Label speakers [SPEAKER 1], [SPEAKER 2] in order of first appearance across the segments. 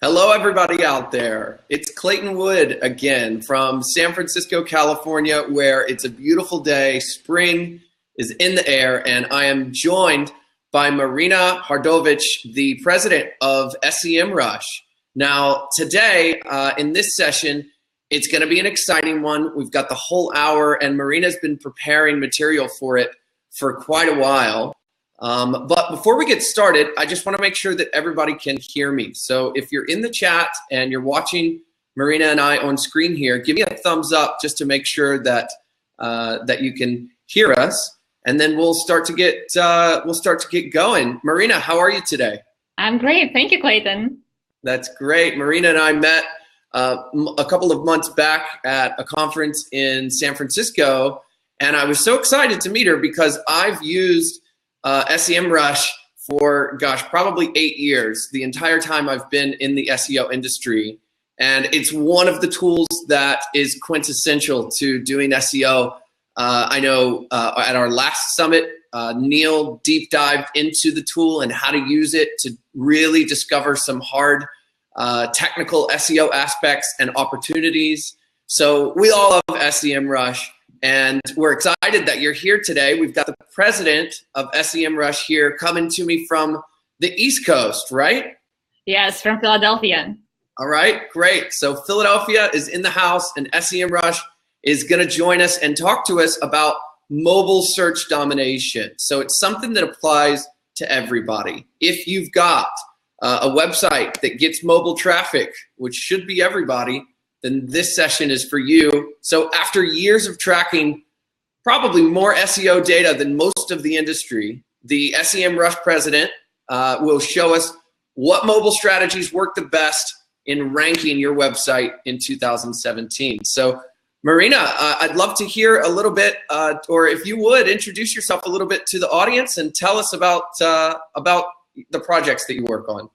[SPEAKER 1] Hello, everybody out there. It's Clayton Wood again from San Francisco, California, where it's a beautiful day. Spring is in the air, and I am joined by Marina Hardovich, the president of SEMrush. Now, today in this session, it's going to be an exciting one. We've got the whole hour, and Marina's been preparing material for it for quite a while. But before we get started, I just want to make sure that everybody can hear me. So if you're in the chat and you're watching Marina and I on screen here, give me a thumbs up just to make sure that that you can hear us, and then we'll start to get going. Marina, how are you today?
[SPEAKER 2] I'm great, thank you, Clayton.
[SPEAKER 1] That's great. Marina and I met a couple of months back at a conference in San Francisco, and I was so excited to meet her because I've used SEMrush for, gosh, probably 8 years, the entire time I've been in the SEO industry. And it's one of the tools that is quintessential to doing SEO. I know at our last summit, Neil deep dived into the tool and how to use it to really discover some hard technical SEO aspects and opportunities. So we all love SEMrush. And we're excited that you're here today. We've got the president of SEMrush here coming to me from the East Coast, right?
[SPEAKER 2] Yes, from Philadelphia.
[SPEAKER 1] All right, great. So Philadelphia is in the house, and SEMrush is going to join us and talk to us about mobile search domination. So it's something that applies to everybody. If you've got a website that gets mobile traffic, which should be everybody, then this session is for you. So after years of tracking probably more SEO data than most of the industry, the SEMrush president will show us what mobile strategies work the best in ranking your website in 2017. So Marina, I'd love to hear a little bit, or if you would, introduce yourself a little bit to the audience and tell us about the projects that you work on.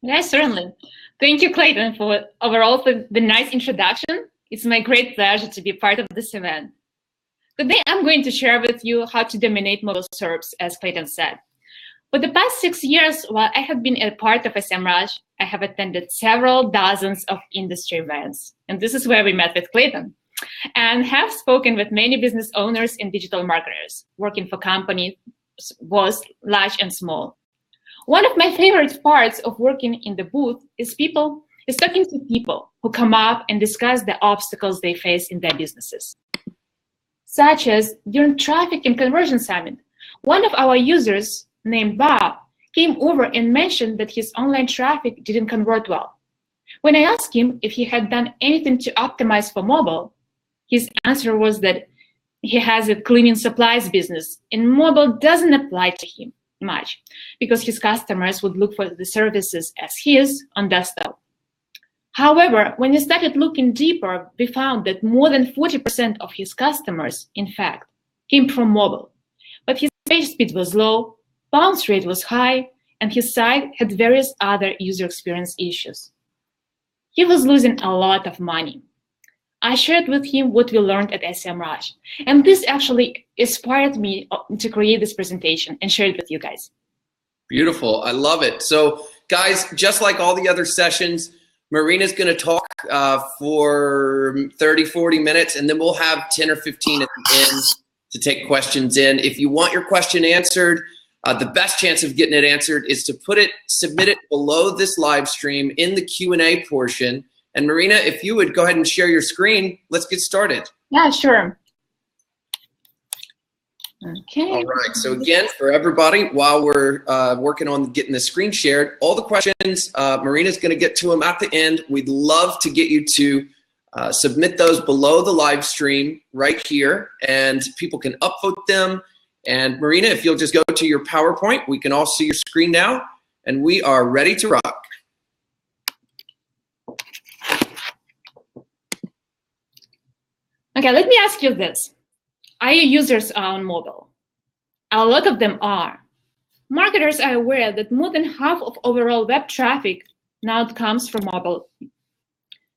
[SPEAKER 2] Yes, certainly. Thank you, Clayton, for overall the nice introduction. It's my great pleasure to be part of this event. Today, I'm going to share with you how to dominate mobile SERPs, as Clayton said. For the past 6 years, while I have been a part of SEMrush, I have attended several dozens of industry events. And this is where we met with Clayton, and have spoken with many business owners and digital marketers working for companies, both large and small. One of my favorite parts of working in the booth is talking to people who come up and discuss the obstacles they face in their businesses. Such as during Traffic and Conversion Summit, one of our users named Bob came over and mentioned that his online traffic didn't convert well. When I asked him if he had done anything to optimize for mobile, his answer was that he has a cleaning supplies business and mobile doesn't apply to him much because his customers would look for the services as his on desktop. However, when we started looking deeper, we found that more than 40% of his customers, in fact, came from mobile. But his page speed was low, bounce rate was high, and his site had various other user experience issues. He was losing a lot of money. I shared with him what we learned at SEMrush, and this actually inspired me to create this presentation and share it with you guys.
[SPEAKER 1] Beautiful, I love it. So guys, just like all the other sessions, Marina's gonna talk for 30, 40 minutes, and then we'll have 10 or 15 at the end to take questions in. If you want your question answered, the best chance of getting it answered is to submit it below this live stream in the Q&A portion. And Marina, if you would go ahead and share your screen, let's get started.
[SPEAKER 2] Yeah, sure. Okay.
[SPEAKER 1] All right, so again, for everybody, while we're working on getting the screen shared, all the questions, Marina's gonna get to them at the end. We'd love to get you to submit those below the live stream right here, and people can upvote them. And Marina, if you'll just go to your PowerPoint, we can all see your screen now, and we are ready to rock.
[SPEAKER 2] Okay, let me ask you this. Are your users on mobile? A lot of them are. Marketers are aware that more than half of overall web traffic now comes from mobile.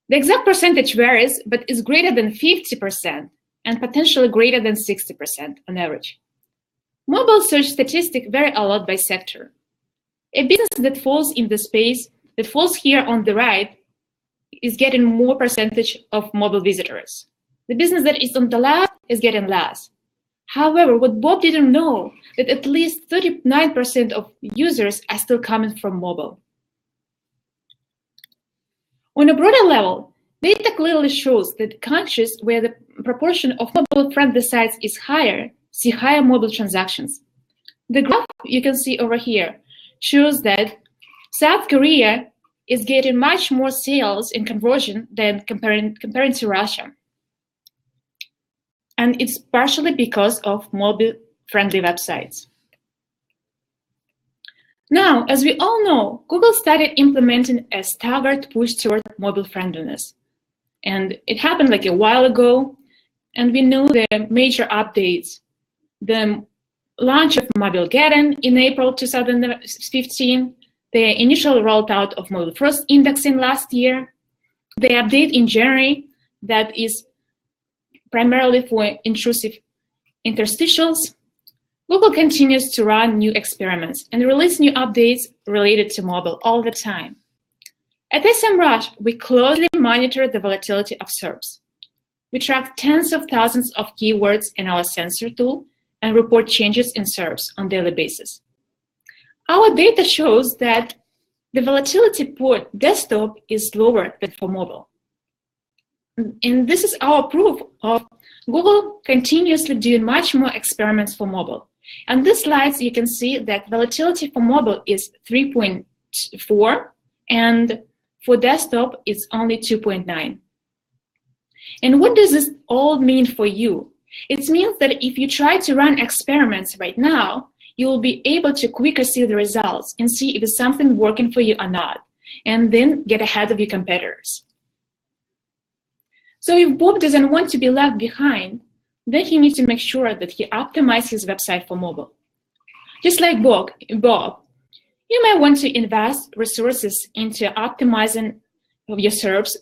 [SPEAKER 2] The exact percentage varies, but is greater than 50% and potentially greater than 60% on average. Mobile search statistics vary a lot by sector. A business that falls in the space that falls here on the right is getting more percentage of mobile visitors. The business that is on the left is getting less. However, what Bob didn't know, that at least 39% of users are still coming from mobile. On a broader level, data clearly shows that countries where the proportion of mobile-friendly sites is higher see higher mobile transactions. The graph you can see over here shows that South Korea is getting much more sales and conversion than comparing to Russia. And it's partially because of mobile-friendly websites. Now, as we all know, Google started implementing a staggered push toward mobile friendliness. And it happened like a while ago, and we know the major updates. The launch of Mobilegeddon in April 2015, the initial rollout of mobile-first indexing last year, the update in January that is primarily for intrusive interstitials. Google continues to run new experiments and release new updates related to mobile all the time. At SEMrush, we closely monitor the volatility of SERPs. We track tens of thousands of keywords in our sensor tool and report changes in SERPs on a daily basis. Our data shows that the volatility for desktop is lower than for mobile. And this is our proof of Google continuously doing much more experiments for mobile. On these slides, you can see that volatility for mobile is 3.4, and for desktop, it's only 2.9. And what does this all mean for you? It means that if you try to run experiments right now, you will be able to quicker see the results and see if it's something working for you or not, and then get ahead of your competitors. So if Bob doesn't want to be left behind, then he needs to make sure that he optimizes his website for mobile. Just like Bob, you may want to invest resources into optimizing your SERPs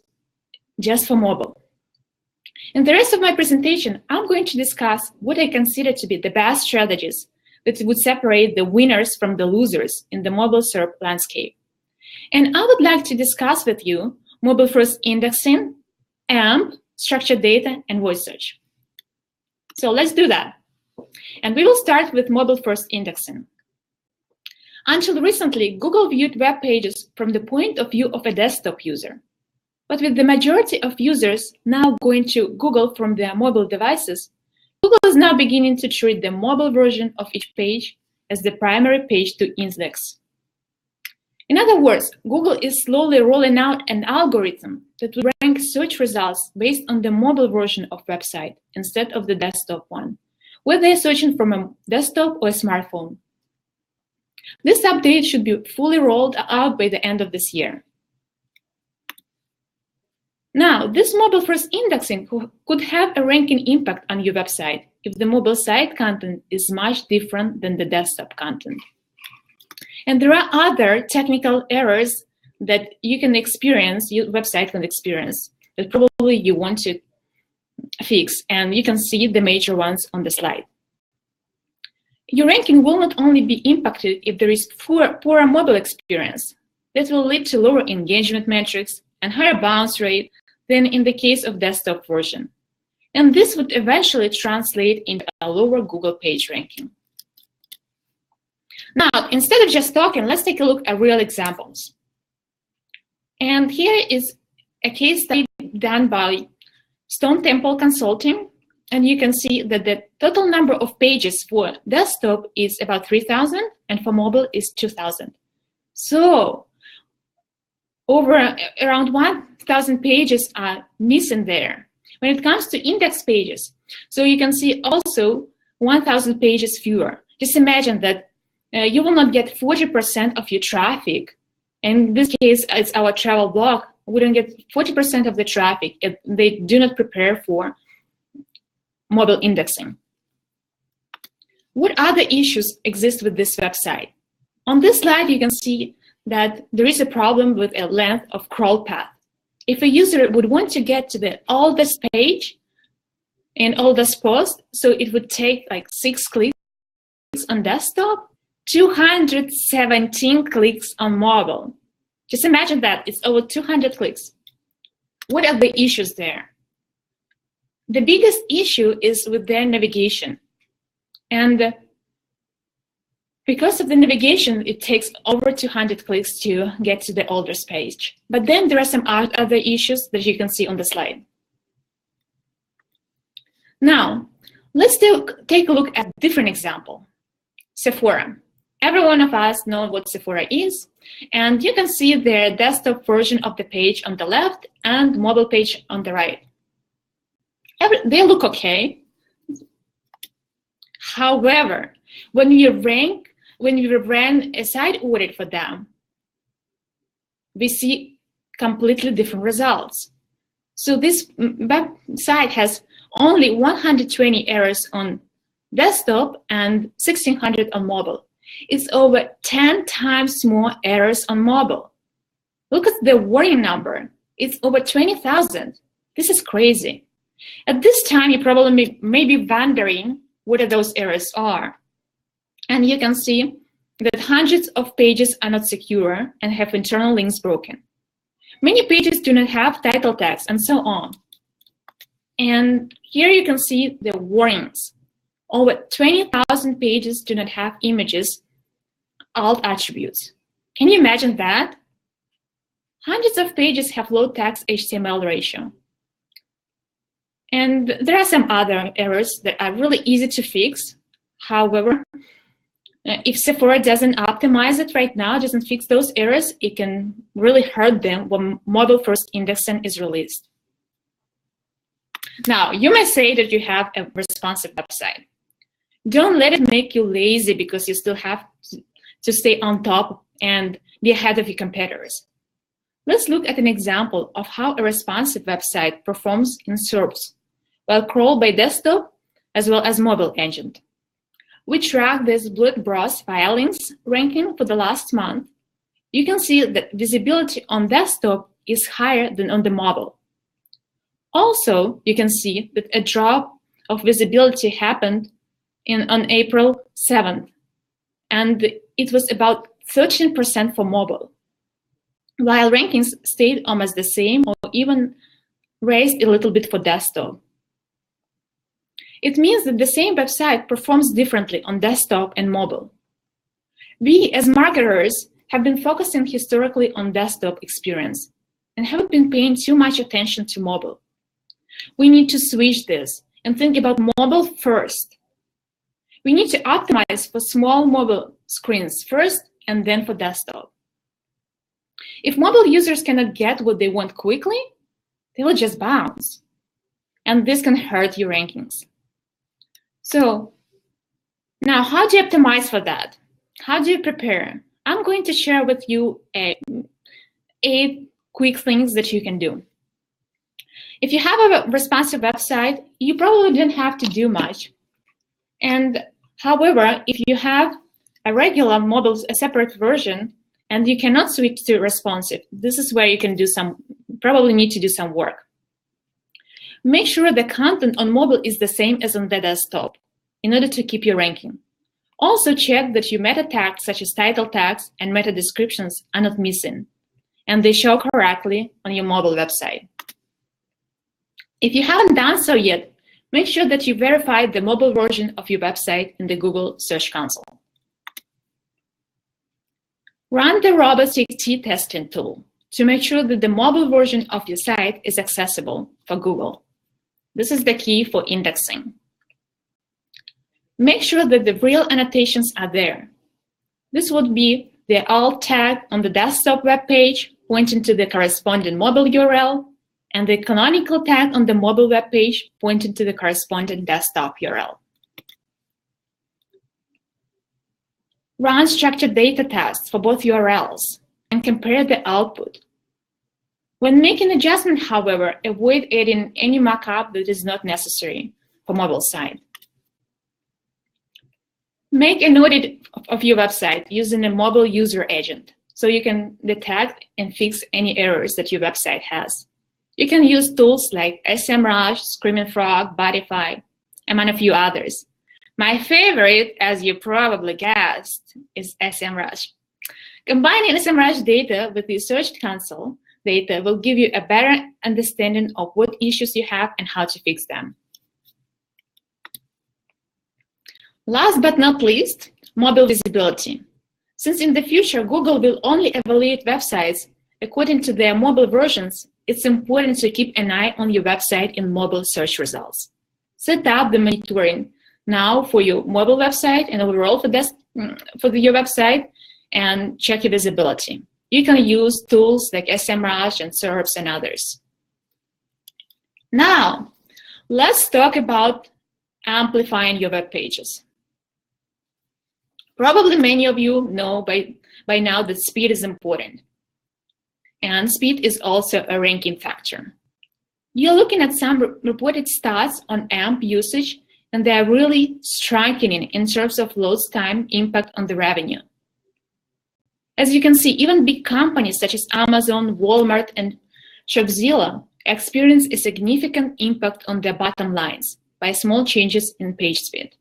[SPEAKER 2] just for mobile. In the rest of my presentation, I'm going to discuss what I consider to be the best strategies that would separate the winners from the losers in the mobile SERP landscape. And I would like to discuss with you mobile-first indexing, AMP, structured data, and voice search. So let's do that. And we will start with mobile-first indexing. Until recently, Google viewed web pages from the point of view of a desktop user. But with the majority of users now going to Google from their mobile devices, Google is now beginning to treat the mobile version of each page as the primary page to index. In other words, Google is slowly rolling out an algorithm that will rank search results based on the mobile version of website instead of the desktop one, whether they're searching from a desktop or a smartphone. This update should be fully rolled out by the end of this year. Now, this mobile-first indexing could have a ranking impact on your website if the mobile site content is much different than the desktop content. And there are other technical errors that you can experience, your website can experience, that probably you want to fix, and you can see the major ones on the slide. Your ranking will not only be impacted if there is poor mobile experience. That will lead to lower engagement metrics and higher bounce rate than in the case of desktop version. And this would eventually translate into a lower Google page ranking. Now, instead of just talking, let's take a look at real examples. And here is a case study done by Stone Temple Consulting. And you can see that the total number of pages for desktop is about 3,000, and for mobile is 2,000. So around 1,000 pages are missing there. When it comes to index pages, so you can see also 1,000 pages fewer. Just imagine that you will not get 40% of your traffic. In this case, it's our travel blog. We don't get 40% of the traffic if they do not prepare for mobile indexing. What other issues exist with this website? On this slide, you can see that there is a problem with a length of crawl path. If a user would want to get to the oldest page and oldest post, so it would take like 6 clicks on desktop, 217 clicks on mobile. Just imagine that it's over 200 clicks. What are the issues there? The biggest issue is with their navigation. And because of the navigation, it takes over 200 clicks to get to the orders page. But then there are some other issues that you can see on the slide. Now, let's take a look at a different example. Sephora. Every one of us knows what Sephora is, and you can see their desktop version of the page on the left and mobile page on the right. They look okay. However, when we ran a site audit for them, we see completely different results. So this website has only 120 errors on desktop and 1,600 on mobile. It's over 10 times more errors on mobile. Look at the warning number. It's over 20,000. This is crazy. At this time, you probably may be wondering what those errors are. And you can see that hundreds of pages are not secure and have internal links broken. Many pages do not have title tags and so on. And here you can see the warnings. Over 20,000 pages do not have images, alt attributes. Can you imagine that? Hundreds of pages have low text HTML ratio. And there are some other errors that are really easy to fix. However, if Sephora doesn't optimize it right now, doesn't fix those errors, it can really hurt them when mobile-first indexing is released. Now, you may say that you have a responsive website. Don't let it make you lazy because you still have to stay on top and be ahead of your competitors. Let's look at an example of how a responsive website performs in SERPs while crawled by desktop as well as mobile engine. We track this Blood Bros file links ranking for the last month. You can see that visibility on desktop is higher than on the mobile. Also, you can see that a drop of visibility happened on April 7th, and it was about 13% for mobile, while rankings stayed almost the same or even raised a little bit for desktop. It means that the same website performs differently on desktop and mobile. We, as marketers, have been focusing historically on desktop experience and haven't been paying too much attention to mobile. We need to switch this and think about mobile first. We need to optimize for small mobile screens first and then for desktop. If mobile users cannot get what they want quickly, they will just bounce. And this can hurt your rankings. So now, how do you optimize for that? How do you prepare? I'm going to share with you 8 quick things that you can do. If you have a responsive website, you probably don't have to do much. And however, if you have a regular mobile, a separate version, and you cannot switch to responsive, this is where you can do probably need to do some work. Make sure the content on mobile is the same as on the desktop in order to keep your ranking. Also check that your meta tags such as title tags and meta descriptions are not missing and they show correctly on your mobile website. If you haven't done so yet, make sure that you verify the mobile version of your website in the Google Search Console. Run the robotic t-testing tool to make sure that the mobile version of your site is accessible for Google. This is the key for indexing. Make sure that the real annotations are there. This would be the alt tag on the desktop web page pointing to the corresponding mobile URL and the canonical tag on the mobile web page pointing to the corresponding desktop URL. Run structured data tests for both URLs and compare the output. When making adjustment, however, avoid adding any markup that is not necessary for mobile site. Make an audit of your website using a mobile user agent so you can detect and fix any errors that your website has. You can use tools like SEMrush, Screaming Frog, Botify, among a few others. My favorite, as you probably guessed, is SEMrush. Combining SEMrush data with the Search Console data will give you a better understanding of what issues you have and how to fix them. Last but not least, mobile visibility. Since in the future, Google will only evaluate websites according to their mobile versions, it's important to keep an eye on your website in mobile search results. Set up the monitoring now for your mobile website and overall for your website, and check your visibility. You can use tools like SEMrush and SERPs and others. Now, let's talk about amplifying your web pages. Probably many of you know by now that speed is important. And speed is also a ranking factor. You're looking at some reported stats on AMP usage, and they're really striking in terms of load time impact on the revenue. As you can see, even big companies such as Amazon, Walmart, and Shopzilla experience a significant impact on their bottom lines by small changes in page speed.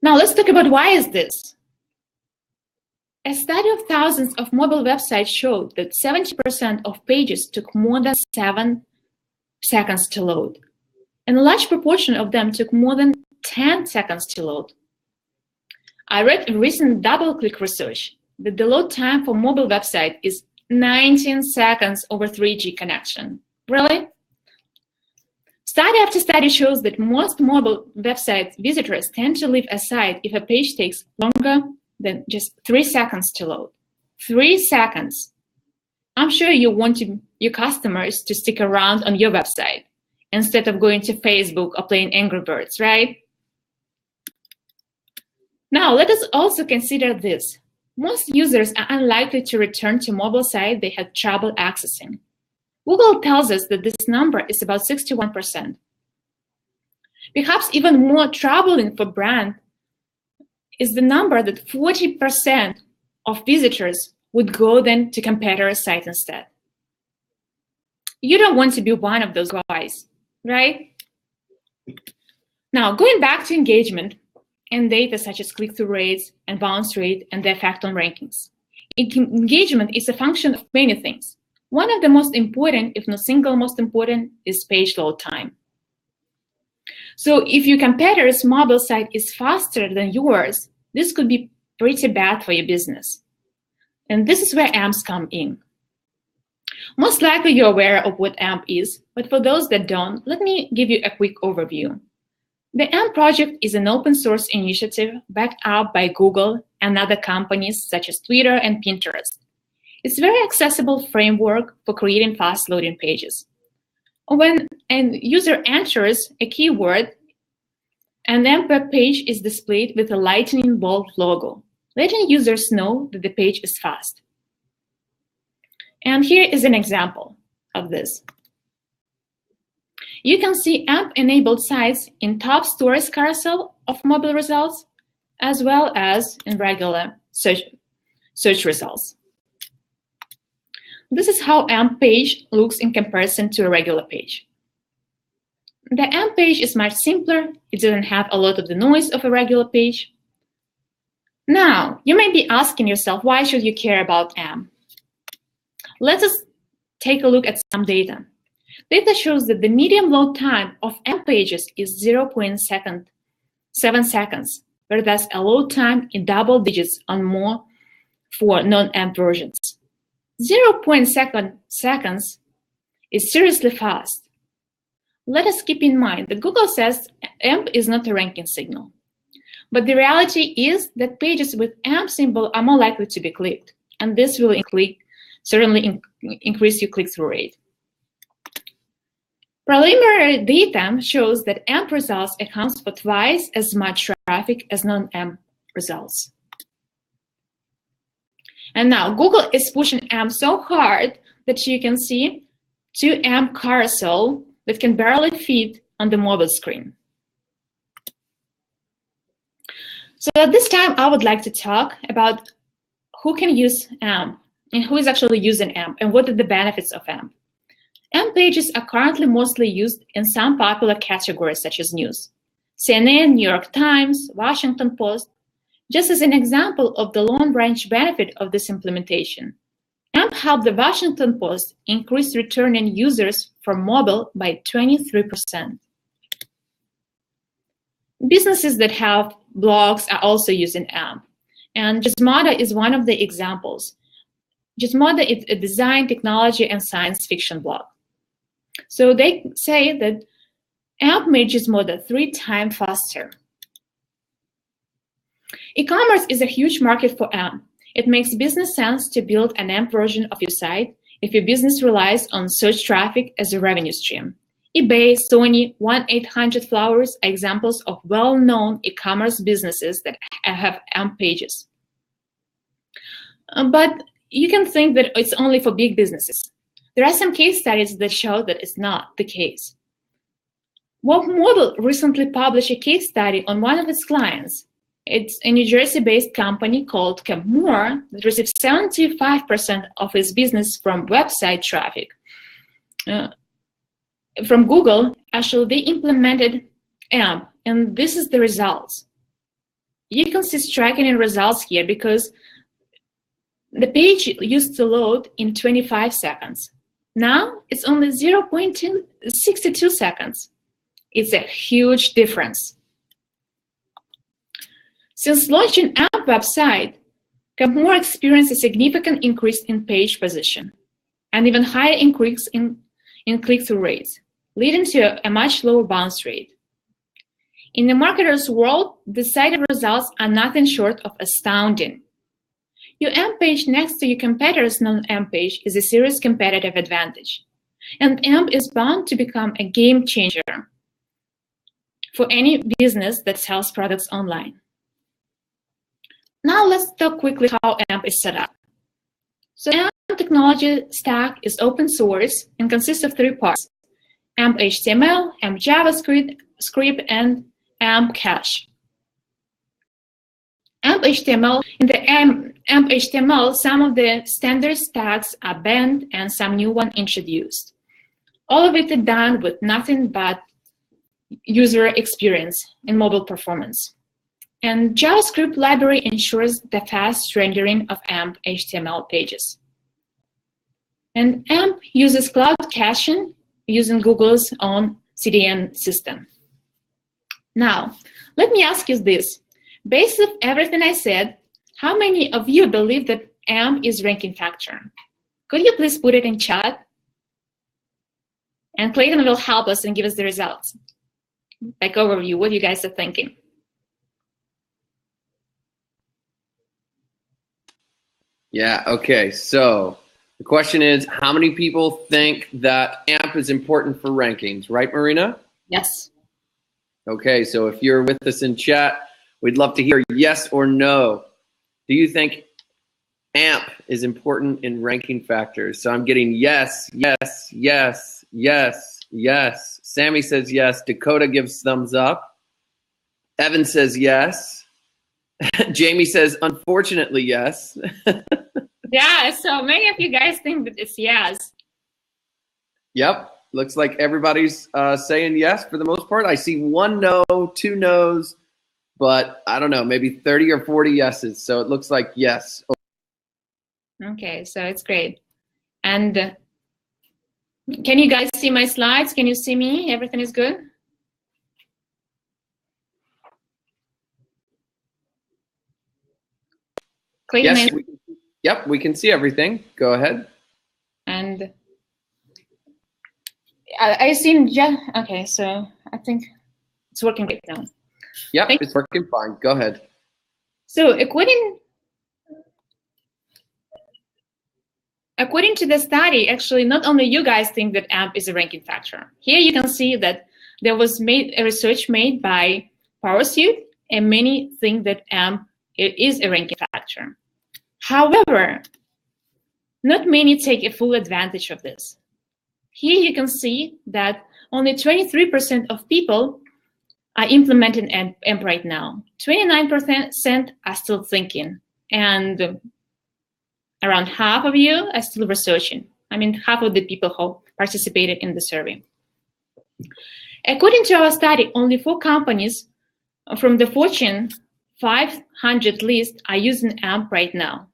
[SPEAKER 2] Now let's talk about why is this. A study of thousands of mobile websites showed that 70% of pages took more than 7 seconds to load, and a large proportion of them took more than 10 seconds to load. I read a recent DoubleClick research that the load time for mobile website is 19 seconds over 3G connection. Really? Study after study shows that most mobile website visitors tend to leave a site if a page takes longer than just 3 seconds to load. 3 seconds. I'm sure you want your customers to stick around on your website instead of going to Facebook or playing Angry Birds, right? Now, let us also consider this. Most users are unlikely to return to mobile site they had trouble accessing. Google tells us that this number is about 61%. Perhaps even more troubling for brand is the number that 40% of visitors would go then to competitor site instead. You don't want to be one of those guys, right? Now, going back to engagement and data such as click-through rates and bounce rate and the effect on rankings. Engagement is a function of many things. One of the most important, if not single most important, is page load time. So if your competitor's mobile site is faster than yours, this could be pretty bad for your business. And this is where AMPs come in. Most likely you're aware of what AMP is, but for those that don't, let me give you a quick overview. The AMP project is an open source initiative backed up by Google and other companies such as Twitter and Pinterest. It's a very accessible framework for creating fast loading pages. When a user enters a keyword, an AMP web page is displayed with a lightning bolt logo, letting users know that the page is fast. And here is an example of this. You can see AMP-enabled sites in top stories carousel of mobile results, as well as in regular search results. This is how AMP page looks in comparison to a regular page. The AMP page is much simpler. It doesn't have a lot of the noise of a regular page. Now, you may be asking yourself, why should you care about AMP? Let us take a look at some data. Data shows that the median load time of AMP pages is 0.7 seconds, whereas a load time in double digits or more for non-AMP versions. 0.7 seconds is seriously fast. Let us keep in mind that Google says AMP is not a ranking signal. But the reality is that pages with AMP symbol are more likely to be clicked, and this will certainly increase your click-through rate. Preliminary data shows that AMP results accounts for twice as much traffic as non-AMP results. And now Google is pushing AMP so hard that you can see 2 AMP carousel that can barely fit on the mobile screen. So at this time, I would like to talk about who can use AMP and who is actually using AMP and what are the benefits of AMP. AMP pages are currently mostly used in some popular categories such as news. CNN, New York Times, Washington Post Just as an example of the long-range benefit of this implementation, AMP helped the Washington Post increase returning users for mobile by 23%. Businesses that have blogs are also using AMP, and Gizmodo is one of the examples. Gizmodo is a design, technology, and science fiction blog. So they say that AMP made Gizmodo 3 times faster. E-commerce is a huge market for AMP. It makes business sense to build an AMP version of your site if your business relies on search traffic as a revenue stream. eBay, Sony, 1-800-Flowers are examples of well-known e-commerce businesses that have AMP pages. But you can think that it's only for big businesses. There are some case studies that show that it's not the case. Wolf Model recently published a case study on one of its clients. It's a New Jersey-based company called Camp Moore that receives 75% of its business from website traffic. From Google, actually, they implemented AMP, and this is the results. You can see striking results here because the page used to load in 25 seconds. Now it's only 0.62 seconds. It's a huge difference. Since launching AMP website, Camp Moore experienced a significant increase in page position and even higher increase in click-through rates, leading to a much lower bounce rate. In the marketer's world, the cited results are nothing short of astounding. Your AMP page next to your competitor's non-AMP page is a serious competitive advantage, and AMP is bound to become a game changer for any business that sells products online. Now let's talk quickly how AMP is set up. So AMP technology stack is open source and consists of 3 parts: AMP HTML, AMP JavaScript, and AMP Cache. AMP HTML, in the AMP HTML, some of the standard tags are banned and some new ones introduced. All of it is done with nothing but user experience and mobile performance. And JavaScript library ensures the fast rendering of AMP HTML pages. And AMP uses cloud caching using Google's own CDN system. Now, let me ask you this. Based on everything I said, how many of you believe that AMP is ranking factor? Could you please put it in chat? And Clayton will help us and give us the results. Like overview, what you guys are thinking.
[SPEAKER 1] Yeah, okay, so the question is, how many people think that AMP is important for rankings, right, Marina?
[SPEAKER 2] Yes.
[SPEAKER 1] Okay, so if you're with us in chat, we'd love to hear yes or no. Do you think AMP is important in ranking factors? So I'm getting yes, yes, yes, yes, yes. Sammy says yes. Dakota gives thumbs up. Evan says yes. Jamie says, unfortunately, yes.
[SPEAKER 2] Yeah, so many of you guys think that it's yes.
[SPEAKER 1] Yep, looks like everybody's saying yes for the most part. I see 1 no, 2 no's, but I don't know, maybe 30 or 40 yeses. So it looks like yes.
[SPEAKER 2] Okay, so it's great. And can you guys see my slides? Can you see me? Everything is good? Clayton,
[SPEAKER 1] Yes, yep, we can see everything. Go ahead.
[SPEAKER 2] And I assume, yeah, okay, so I think it's working great now.
[SPEAKER 1] Yep, it's working fine. Go ahead.
[SPEAKER 2] So according to the study, actually, not only you guys think that AMP is a ranking factor. Here you can see that there was a research made by PowerSuite, and many think that AMP is a ranking factor. However, not many take a full advantage of this. Here you can see that only 23% of people are implementing AMP right now. 29% are still thinking, and around half of you are still researching. I mean, half of the people who participated in the survey. According to our study, only 4 companies from the Fortune 500 lists are using AMP right now.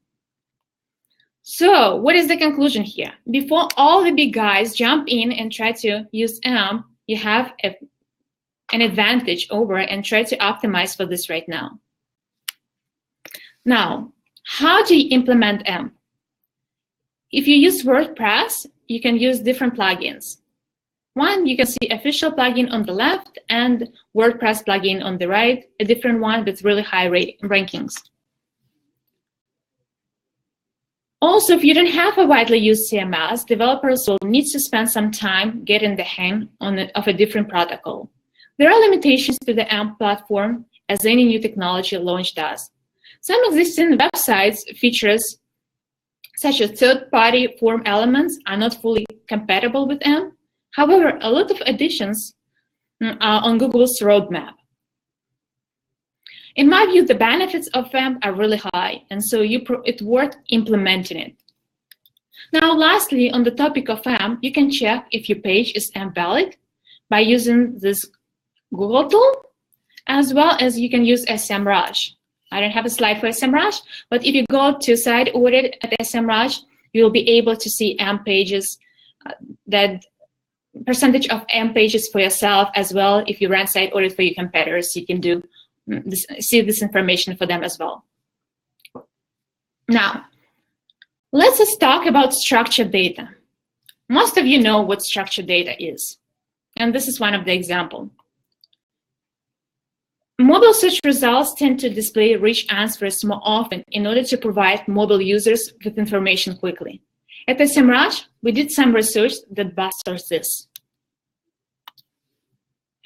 [SPEAKER 2] So what is the conclusion here? Before all the big guys jump in and try to use AMP, you have an advantage over and try to optimize for this right now. Now, how do you implement AMP? If you use WordPress, you can use different plugins. One, you can see official plugin on the left and WordPress plugin on the right, a different one with really high rankings. Also, if you don't have a widely used CMS, developers will need to spend some time getting the hang of a different protocol. There are limitations to the AMP platform, as any new technology launch does. Some existing websites features, such as third-party form elements, are not fully compatible with AMP. However, a lot of additions are on Google's roadmap. In my view, the benefits of AMP are really high, and so it's worth implementing it. Now, lastly, on the topic of AMP, you can check if your page is AMP valid by using this Google tool, as well as you can use SEMrush. I don't have a slide for SEMrush, but if you go to site audit at SEMrush, you'll be able to see AMP pages, that percentage of AMP pages for yourself, as well. If you run site audit for your competitors, you can see this information for them as well. Now, let's just talk about structured data. Most of you know what structured data is, and this is one of the examples. Mobile search results tend to display rich answers more often in order to provide mobile users with information quickly. At SEMrush, we did some research that bolsters this.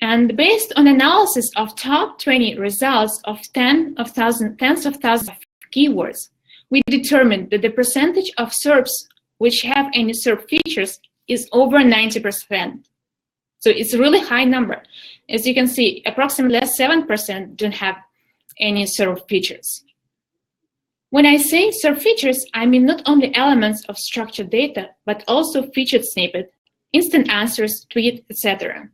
[SPEAKER 2] And based on analysis of top 20 results of tens of thousands of keywords, we determined that the percentage of SERPs which have any SERP features is over 90%. So it's a really high number. As you can see, approximately 7% don't have any SERP features. When I say SERP features, I mean not only elements of structured data, but also featured snippet, instant answers, tweet, etc.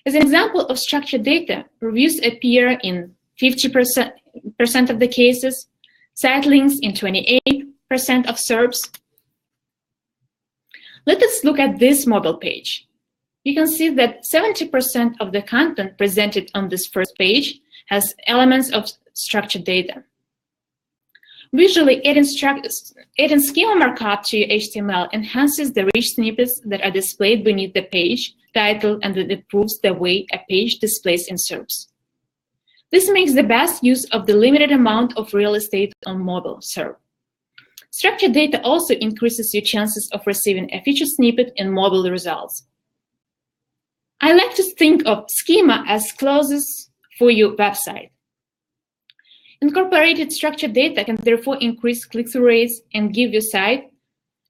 [SPEAKER 2] As an example of structured data, reviews appear in 50% of the cases, site links in 28% of SERPs. Let us look at this mobile page. You can see that 70% of the content presented on this first page has elements of structured data. Visually, adding schema markup to your HTML enhances the rich snippets that are displayed beneath the page title, and it improves the way a page displays in SERPs. This makes the best use of the limited amount of real estate on mobile SERP. Structured data also increases your chances of receiving a featured snippet in mobile results. I like to think of schema as clauses for your website. Incorporated structured data can therefore increase click-through rates and give your site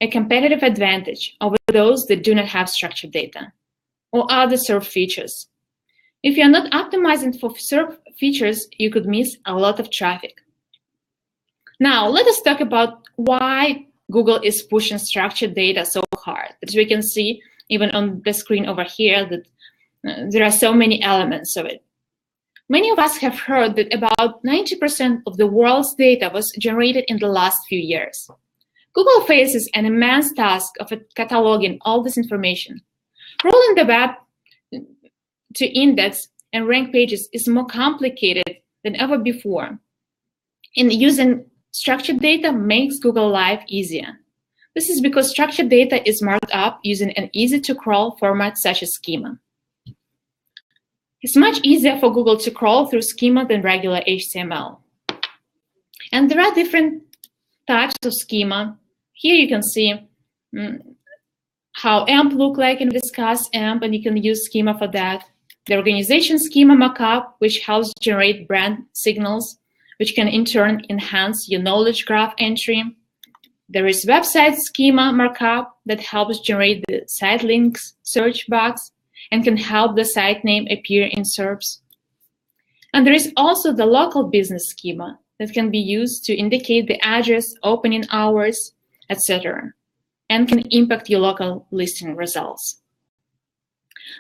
[SPEAKER 2] a competitive advantage over those that do not have structured data or other SERP features. If you're not optimizing for SERP features, you could miss a lot of traffic. Now, let us talk about why Google is pushing structured data so hard. As we can see, even on the screen over here, that there are so many elements of it. Many of us have heard that about 90% of the world's data was generated in the last few years. Google faces an immense task of cataloging all this information. Crawling the web to index and rank pages is more complicated than ever before, and using structured data makes Google life easier. This is because structured data is marked up using an easy-to-crawl format such as schema. It's much easier for Google to crawl through schema than regular HTML. And there are different types of schema. Here you can see how AMP look like, and discuss AMP, and you can use schema for that. The organization schema markup, which helps generate brand signals, which can in turn enhance your knowledge graph entry. There is website schema markup that helps generate the site links search box and can help the site name appear in SERPs. And there is also the local business schema that can be used to indicate the address, opening hours, etc., and can impact your local listing results.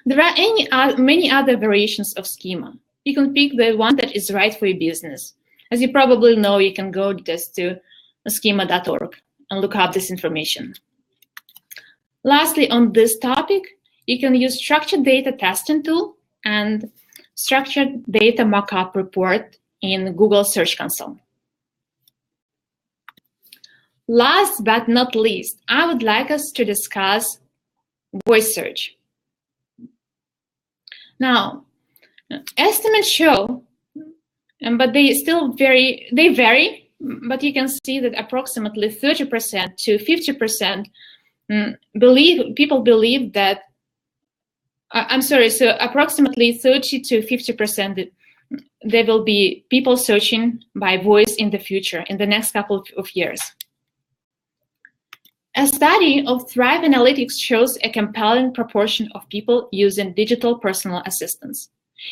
[SPEAKER 2] There are many other variations of schema. You can pick the one that is right for your business. As you probably know, you can go just to schema.org and look up this information. Lastly, on this topic, you can use structured data testing tool and structured data mockup report in Google Search Console. Last but not least, I would like us to discuss voice search. Now, estimates show, but they vary, but you can see that approximately 30% to 50% people believe that, so approximately 30 to 50% there will be people searching by voice in the future, in the next couple of years. A study of Thrive Analytics shows a compelling proportion of people using digital personal assistants.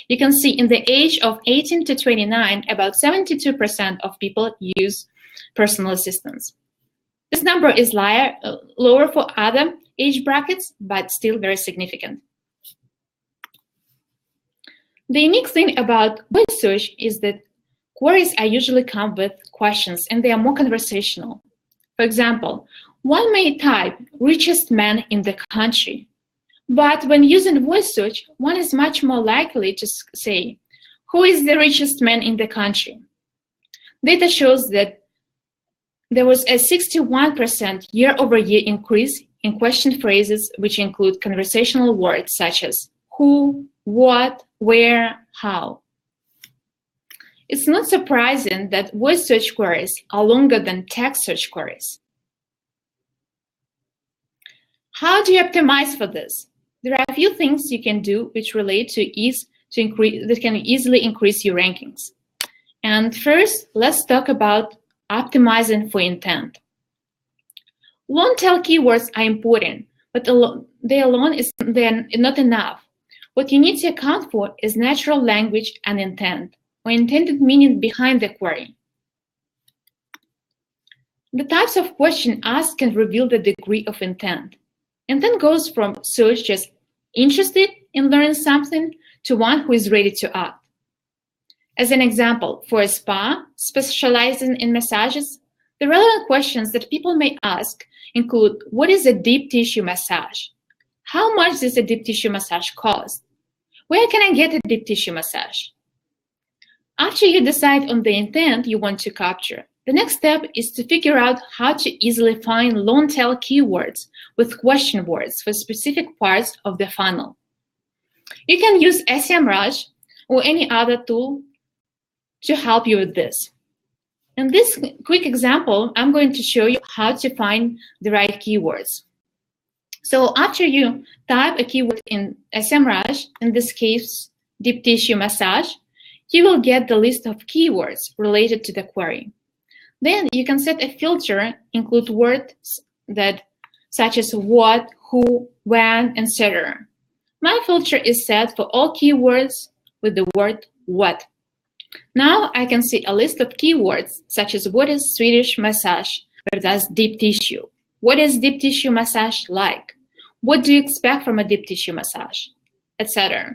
[SPEAKER 2] You can see in the age of 18 to 29, about 72% of people use personal assistants. This number is lower for other age brackets, but still very significant. The unique thing about voice search is that queries are usually come with questions and they are more conversational. For example, one may type richest man in the country, but when using voice search, one is much more likely to say, who is the richest man in the country? Data shows that there was a 61% year-over-year increase in question phrases which include conversational words such as who, what, where, how. It's not surprising that voice search queries are longer than text search queries. How do you optimize for this? There are a few things you can do which relate to that can easily increase your rankings. And first, let's talk about optimizing for intent. Long-tail keywords are important, but they alone they're not enough. What you need to account for is natural language and intent, or intended meaning behind the query. The types of question asked can reveal the degree of intent. Intent goes from search just interested in learning something to one who is ready to act. As an example, for a spa specializing in massages, the relevant questions that people may ask include, what is a deep tissue massage? How much does a deep tissue massage cost? Where can I get a deep tissue massage? After you decide on the intent you want to capture, the next step is to figure out how to easily find long-tail keywords with question words for specific parts of the funnel. You can use SEMrush or any other tool to help you with this. In this quick example, I'm going to show you how to find the right keywords. So after you type a keyword in SEMrush, in this case, deep tissue massage, you will get the list of keywords related to the query. Then you can set a filter, include words such as what, who, when, etc. My filter is set for all keywords with the word what. Now I can see a list of keywords such as what is Swedish massage versus deep tissue? What is deep tissue massage like? What do you expect from a deep tissue massage? Etc.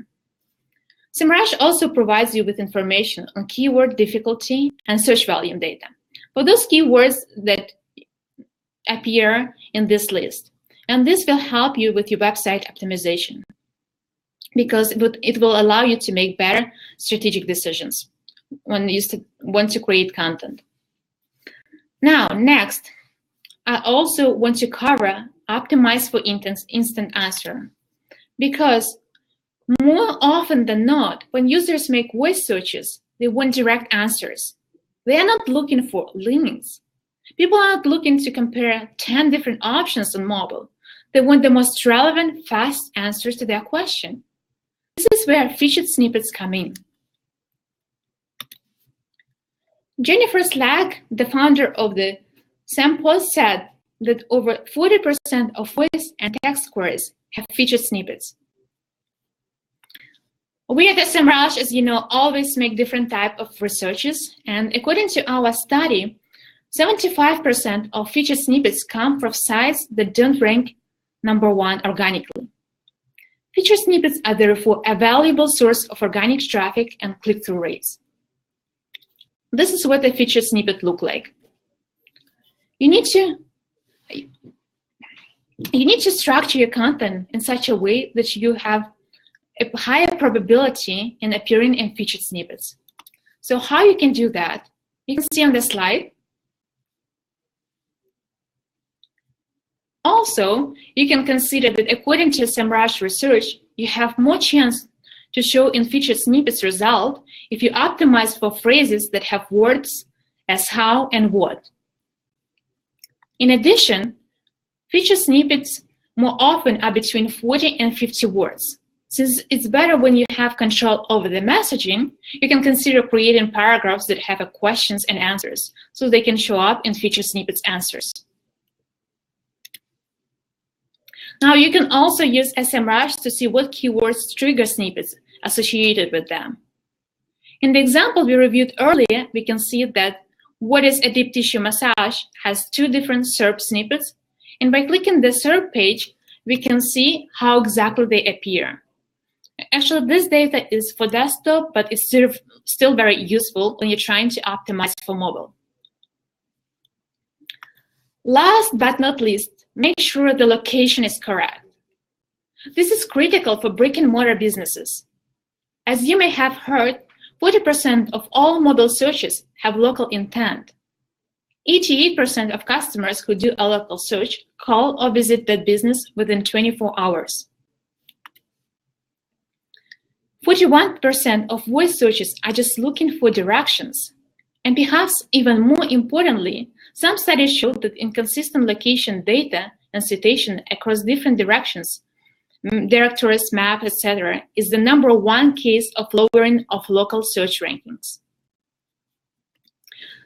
[SPEAKER 2] SEMrush also provides you with information on keyword difficulty and search volume data for those keywords that appear in this list. And this will help you with your website optimization because it will allow you to make better strategic decisions when you want to create content. Now, next, I also want to cover optimize for instant answer, because more often than not, when users make voice searches, they want direct answers. They are not looking for links. People are not looking to compare 10 different options on mobile. They want the most relevant, fast answers to their question. This is where featured snippets come in. Jennifer Slag, the founder of the SEMpost, said that over 40% of voice and text queries have featured snippets. We at SEMrush, as you know, always make different types of researches, and according to our study, 75% of featured snippets come from sites that don't rank #1 organically. Featured snippets are therefore a valuable source of organic traffic and click-through rates. This is what a feature snippet looks like. You need to structure your content in such a way that you have a higher probability in appearing in featured snippets. So how you can do that? You can see on the slide. Also, you can consider that according to SEMrush research, you have more chance to show in featured snippets result if you optimize for phrases that have words as how and what. In addition, feature snippets more often are between 40 and 50 words. Since it's better when you have control over the messaging, you can consider creating paragraphs that have questions and answers, so they can show up in feature snippets answers. Now you can also use SEMrush to see what keywords trigger snippets associated with them. In the example we reviewed earlier, we can see that what is a deep tissue massage has 2 different SERP snippets, and by clicking the SERP page, we can see how exactly they appear. Actually, this data is for desktop, but it's still very useful when you're trying to optimize for mobile. Last but not least, make sure the location is correct. This is critical for brick-and-mortar businesses. As you may have heard, 40% of all mobile searches have local intent. 88% of customers who do a local search call or visit that business within 24 hours. 41% of voice searches are just looking for directions. And perhaps even more importantly, some studies show that inconsistent location data and citation across different directions, directories, map, etc., is the #1 case of lowering of local search rankings.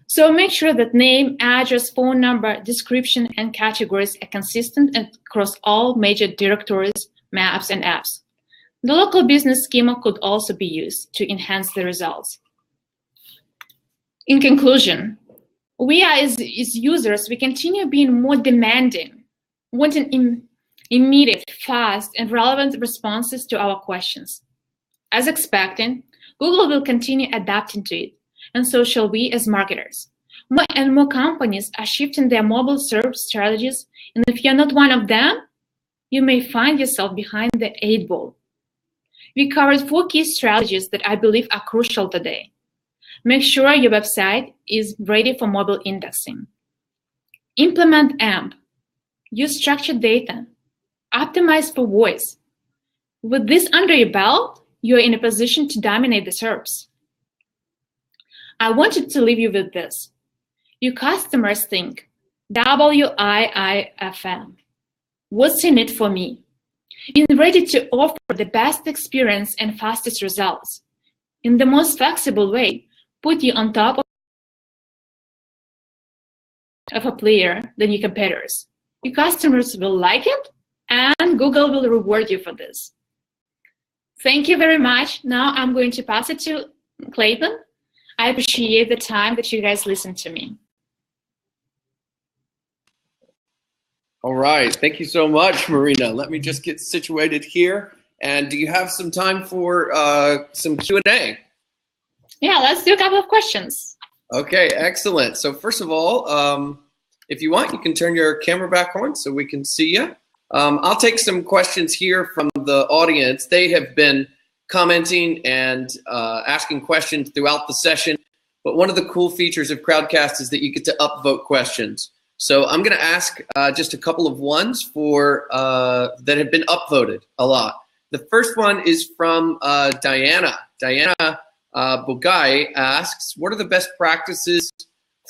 [SPEAKER 2] So make sure that name, address, phone number, description, and categories are consistent across all major directories, maps, and apps. The local business schema could also be used to enhance the results. In conclusion, we as users, we continue being more demanding, wanting immediate, fast, and relevant responses to our questions. As expected, Google will continue adapting to it, and so shall we as marketers. More and more companies are shifting their mobile search strategies, and if you're not one of them, you may find yourself behind the 8 ball. We covered 4 key strategies that I believe are crucial today. Make sure your website is ready for mobile indexing. Implement AMP. Use structured data. Optimize for voice. With this under your belt, you're in a position to dominate the SERPs. I wanted to leave you with this. Your customers think, WIIFM. What's in it for me? Being ready to offer the best experience and fastest results. In the most flexible way, put you on top of a player than your competitors. Your customers will like it, and Google will reward you for this. Thank you very much. Now I'm going to pass it to Clayton. I appreciate the time that you guys listened to me.
[SPEAKER 1] All right, thank you so much, Marina. Let me just get situated here. And do you have some time for some Q&A?
[SPEAKER 2] Yeah, let's do a couple of questions.
[SPEAKER 1] Okay, excellent. So first of all, if you want, you can turn your camera back on so we can see you. I'll take some questions here from the audience. They have been commenting and asking questions throughout the session. But one of the cool features of Crowdcast is that you get to upvote questions. So I'm going to ask just a couple of ones for that have been upvoted a lot. The first one is from Diana. Diana Bogai asks, what are the best practices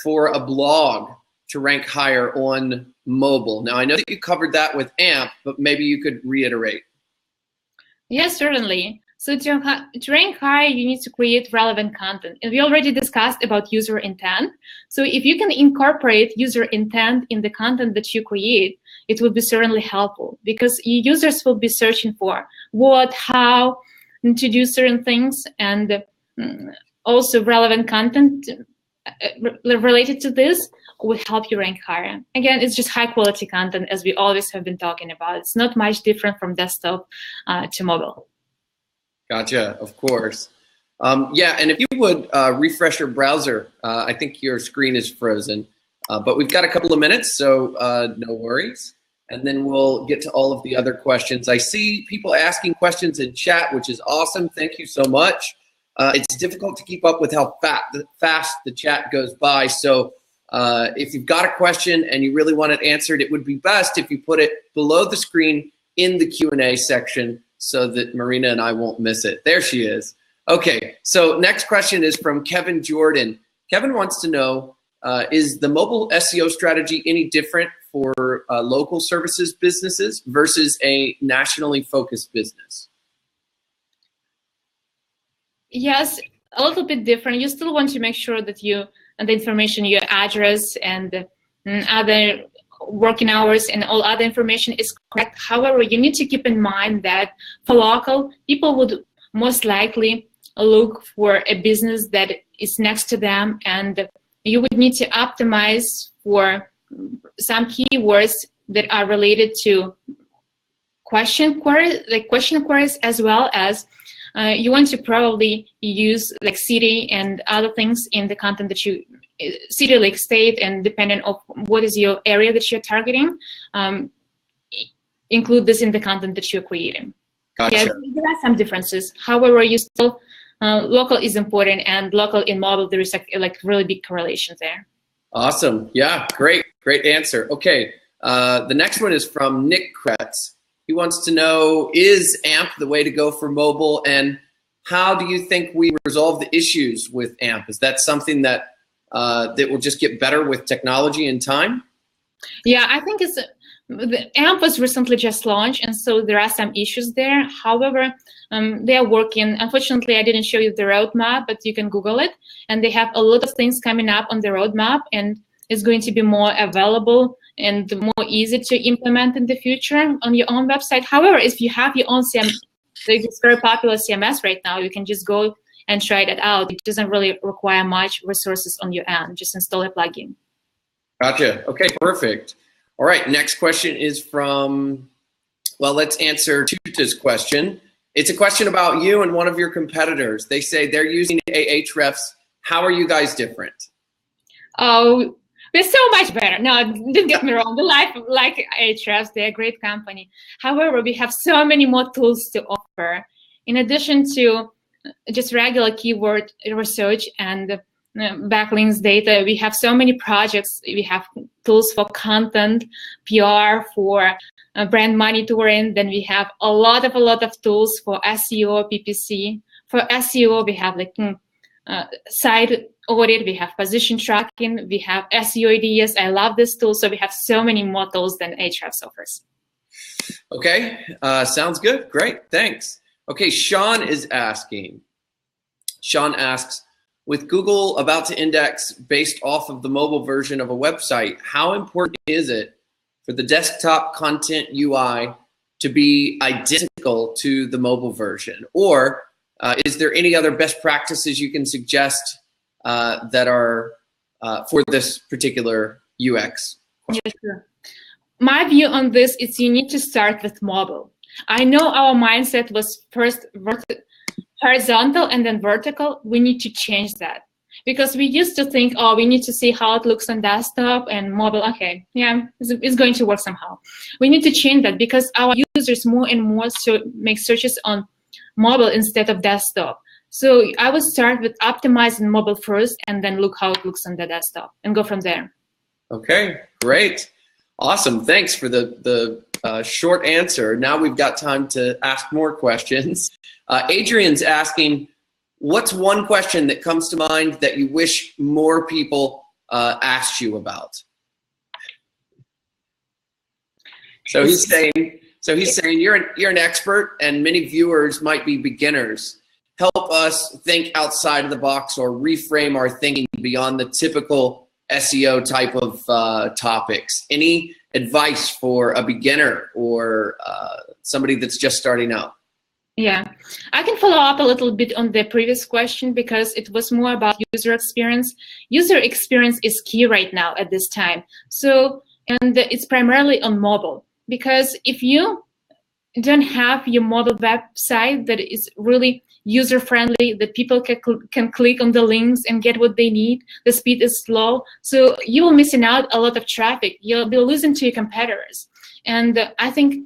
[SPEAKER 1] for a blog to rank higher on mobile? Now, I know that you covered that with AMP, but maybe you could reiterate.
[SPEAKER 2] Yes, certainly. So to rank high, you need to create relevant content. And we already discussed about user intent. So if you can incorporate user intent in the content that you create, it would be certainly helpful because users will be searching for what, how to do certain things, and also relevant content related to this would help you rank higher. Again, it's just high quality content, as we always have been talking about. It's not much different from desktop to mobile.
[SPEAKER 1] Gotcha, of course. Yeah, and if you would refresh your browser, I think your screen is frozen. But we've got a couple of minutes, so no worries. And then we'll get to all of the other questions. I see people asking questions in chat, which is awesome. Thank you so much. It's difficult to keep up with how fast the chat goes by. So if you've got a question and you really want it answered, it would be best if you put it below the screen in the Q&A section so that Marina and I won't miss it. There she is. Okay, so next question is from Kevin Jordan. Kevin wants to know, is the mobile SEO strategy any different for local services businesses versus a nationally focused business?
[SPEAKER 2] Yes, a little bit different. You still want to make sure that the information, your address and other working hours and all other information is correct. However, you need to keep in mind that for local, people would most likely look for a business that is next to them, and you would need to optimize for some keywords that are related to question queries, as well as you want to probably use like city and other things in the content that you, city like state, and depending on what is your area that you're targeting, include this in the content that you're creating.
[SPEAKER 1] Gotcha.
[SPEAKER 2] Yeah, there are some differences. However, you still, local is important, and local in mobile, there is like really big correlation there.
[SPEAKER 1] Awesome. Yeah, great answer. Okay, the next one is from Nick Kretz. He wants to know, is AMP the way to go for mobile, and how do you think we resolve the issues with AMP? Is that something that that will just get better with technology and time?
[SPEAKER 2] Yeah, I think the AMP was recently just launched, and so there are some issues there. However, they are working. Unfortunately, I didn't show you the roadmap, but you can Google it, and they have a lot of things coming up on the roadmap, and it's going to be more available and more easy to implement in the future on your own website. However, if you have your own CMS, it's very popular CMS right now, you can just go and try that out. It doesn't really require much resources on your end. Just install a plugin.
[SPEAKER 1] Gotcha. Okay, perfect. All right, next question is from, well, let's answer Tuta's question. It's a question about you and one of your competitors. They say they're using Ahrefs. How are you guys different?
[SPEAKER 2] Oh, we're so much better. No, don't get me wrong. We like Ahrefs. They're a great company. However, we have so many more tools to offer. In addition to just regular keyword research and backlinks data, we have so many projects. We have tools for content, PR, for brand monitoring. Then we have a lot of tools for SEO, PPC. For SEO, we have like site audit, we have position tracking, we have SEO ideas. I love this tool. So we have so many more tools than Ahrefs offers.
[SPEAKER 1] Okay, sounds good. Great, thanks. Okay, Sean is asking. Sean asks, with Google about to index based off of the mobile version of a website, how important is it for the desktop content UI to be identical to the mobile version? Or is there any other best practices you can suggest that are for this particular UX?
[SPEAKER 2] Yeah, sure. My view on this is you need to start with mobile. I know our mindset was first horizontal and then vertical. We need to change that, because we used to think, oh, we need to see how it looks on desktop and mobile. Okay, yeah, it's going to work somehow. We need to change that because our users more and more make searches on mobile instead of desktop. So I would start with optimizing mobile first and then look how it looks on the desktop and go from there.
[SPEAKER 1] Okay, great. Awesome. Thanks for the short answer. Now we've got time to ask more questions. Adrian's asking, what's one question that comes to mind that you wish more people asked you about? So he's saying you're an expert and many viewers might be beginners. Help us think outside of the box or reframe our thinking beyond the typical SEO type of topics. Any advice for a beginner or somebody that's just starting out?
[SPEAKER 2] Yeah, I can follow up a little bit on the previous question because it was more about user experience. User experience is key right now at this time. So, and it's primarily on mobile, because if you don't have your mobile website that is really user-friendly, that people can click on the links and get what they need, the speed is slow, so you will missing out a lot of traffic. You'll be losing to your competitors. And I think